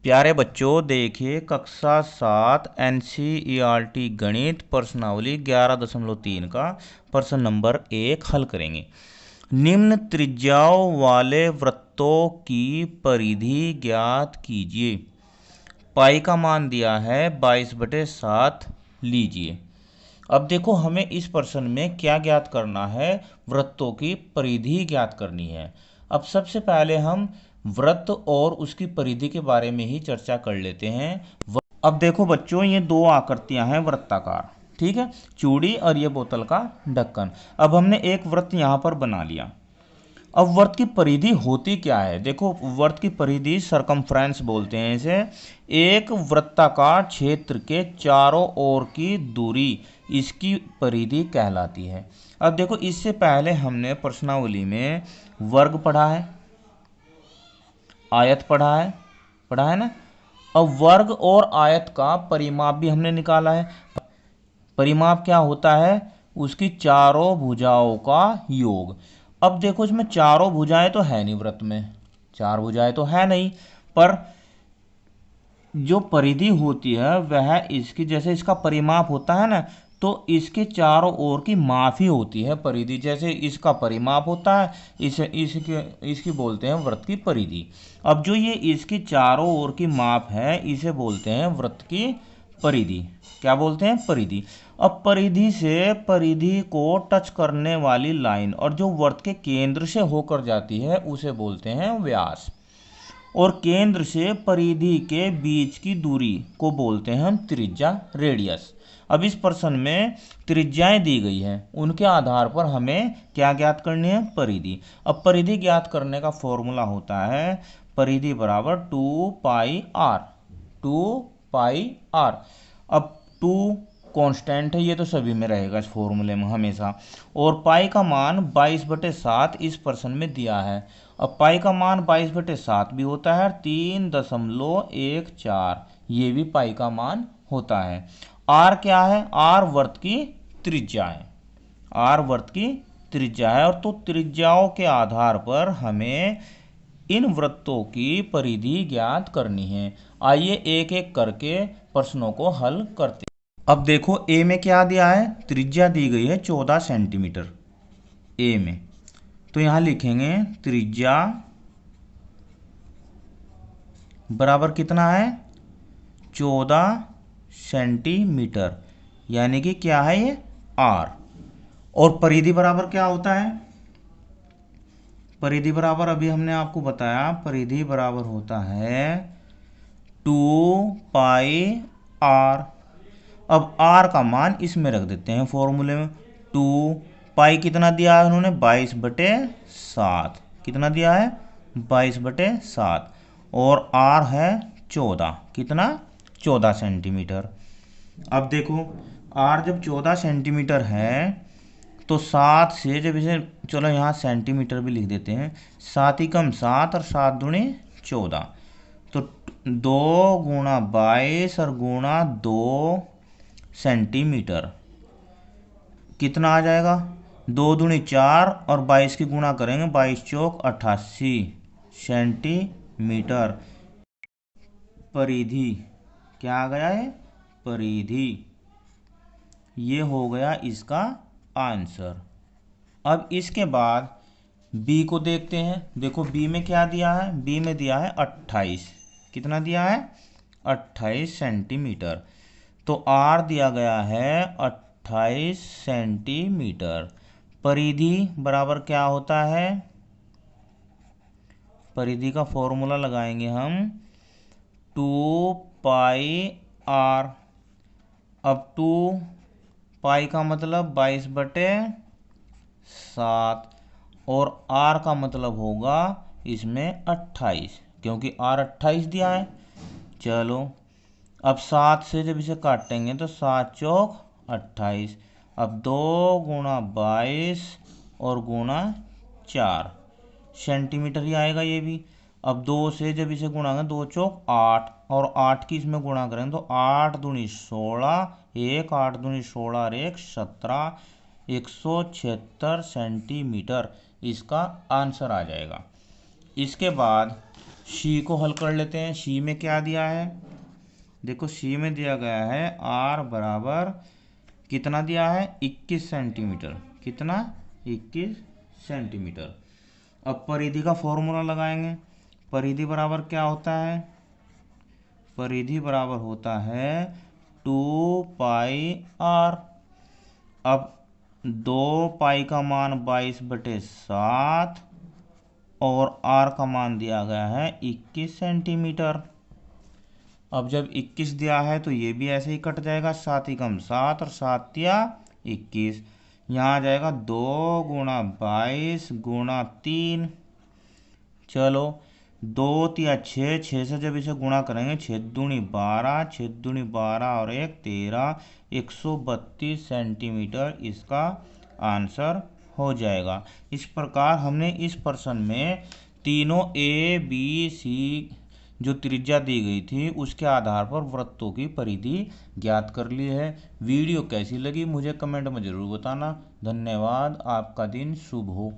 प्यारे बच्चों, देखिए कक्षा 7 NCERT गणित प्रश्नावली 11.3 का प्रश्न नंबर 1 हल करेंगे। निम्न त्रिज्याओं वाले वृत्तों की परिधि ज्ञात कीजिए। पाई का मान दिया है 22/7 लीजिए। अब देखो, हमें इस प्रश्न में क्या ज्ञात करना है, वृत्तों की परिधि ज्ञात करनी है। अब सबसे पहले हम वृत्त और उसकी परिधि के बारे में ही चर्चा कर लेते हैं। अब देखो बच्चों, ये दो आकृतियां हैं वृत्ताकार, ठीक है, चूड़ी और ये बोतल का ढक्कन। अब हमने एक वृत्त यहाँ पर बना लिया। अब वृत्त की परिधि होती क्या है, देखो वृत्त की परिधि सरकमफ्रेंस बोलते हैं इसे। एक वृत्ताकार क्षेत्र के चारों ओर की दूरी इसकी परिधि कहलाती है। अब देखो, इससे पहले हमने प्रश्नावली में वर्ग पढ़ा है, आयत पढ़ा है ना। अब वर्ग और आयत का परिमाप भी हमने निकाला है। परिमाप क्या होता है, उसकी चारों भुजाओं का योग। अब देखो, इसमें चारों भुजाएं तो है नहीं, वृत्त में चार भुजाएं तो है नहीं, पर जो परिधि होती है वह इसकी, जैसे इसका परिमाप होता है ना, तो इसके चारों ओर की माफी होती है परिधि। जैसे इसका परिमाप होता है, इसकी बोलते हैं वृत्त की परिधि। अब जो ये इसकी चारों ओर की माप है, इसे बोलते हैं वृत्त की परिधि। क्या बोलते हैं, परिधि। अब परिधि से परिधि को टच करने वाली लाइन और जो वृत्त के केंद्र से होकर जाती है उसे बोलते हैं व्यास। और केंद्र से परिधि के बीच की दूरी को बोलते हैं हम त्रिज्या, रेडियस। अब इस प्रश्न में त्रिज्याएं दी गई हैं, उनके आधार पर हमें क्या ज्ञात करनी है, परिधि। अब परिधि ज्ञात करने का फॉर्मूला होता है परिधि बराबर 2πr। 2πr। अब 2 कांस्टेंट है, ये तो सभी में रहेगा इस फॉर्मूले में हमेशा। और पाई का मान 22/7 इस प्रश्न में दिया है। अब पाई का मान 22/7 भी होता है, 3.14 ये भी पाई का मान होता है। आर क्या है, आर वृत्त की त्रिज्या है। आर वृत्त की त्रिज्या है। और तो त्रिज्याओं के आधार पर हमें इन वृत्तों की परिधि ज्ञात करनी है। आइए एक एक करके प्रश्नों को हल करते हैं। अब देखो, ए में क्या दिया है, त्रिज्या दी गई है 14 सेंटीमीटर ए में। तो यहां लिखेंगे त्रिज्या बराबर कितना है, 14 सेंटीमीटर, यानी कि क्या है ये, आर। और परिधि बराबर क्या होता है, परिधि बराबर अभी हमने आपको बताया, परिधि बराबर होता है 2πr। अब r का मान इसमें रख देते हैं फॉर्मूले में। 2 पाई कितना दिया है उन्होंने, 22/7। कितना दिया है, 22/7। और r है 14, कितना, 14 सेंटीमीटर। अब देखो, r जब 14 सेंटीमीटर है तो 7 से जब इसे, चलो यहाँ सेंटीमीटर भी लिख देते हैं, 7 ही कम 7 और 7 दूनी 14, तो 2 गुणा 22 और गुणा 2 सेंटीमीटर कितना आ जाएगा, 2 दूनी 4 और 22 की गुणा करेंगे, 22 चौक 88 सेंटीमीटर। परिधि क्या आ गया है, परिधि। ये हो गया इसका आंसर। अब इसके बाद बी को देखते हैं। देखो बी में क्या दिया है, बी में दिया है 28। कितना दिया है, 28 सेंटीमीटर। तो आर दिया गया है 28 सेंटीमीटर। परिधि बराबर क्या होता है, परिधि का फॉर्मूला लगाएंगे हम 2πr। अब 2 पाई का मतलब 22/7 और r का मतलब होगा इसमें 28, क्योंकि r 28 दिया है। चलो, अब 7 से जब इसे काटेंगे तो 7 चौक 28। अब 2 गुणा 22 और गुणा 4 सेंटीमीटर ही आएगा ये भी। अब 2 से जब इसे गुणा करें, 2 चौक 8 और 8 की इसमें गुणा करें तो 8 दूनी 16, 1 8 दूनी 16 और 1 17, 176 सेंटीमीटर इसका आंसर आ जाएगा। इसके बाद सी को हल कर लेते हैं। सी में क्या दिया है, देखो सी में दिया गया है आर बराबर कितना दिया है, 21 सेंटीमीटर। कितना, 21 सेंटीमीटर। अब परिधि का फॉर्मूला लगाएंगे। परिधि बराबर क्या होता है, परिधि बराबर होता है 2πr। अब 2π का मान 22/7 और r का मान दिया गया है 21 सेंटीमीटर। अब जब 21 दिया है तो ये भी ऐसे ही कट जाएगा, 7 ही कम 7 और 7 या 21। यहाँ आ जाएगा 2 × 22 × 3। चलो 2 या 6, 6 से जब इसे गुणा करेंगे 6 दूनी 12, 6 दूनी 12 और 1 13, 132 सेंटीमीटर इसका आंसर हो जाएगा। इस प्रकार हमने इस प्रश्न में तीनों ए बी सी जो त्रिज्या दी गई थी उसके आधार पर वृत्तों की परिधि ज्ञात कर ली है। वीडियो कैसी लगी मुझे कमेंट में ज़रूर बताना। धन्यवाद, आपका दिन शुभ हो।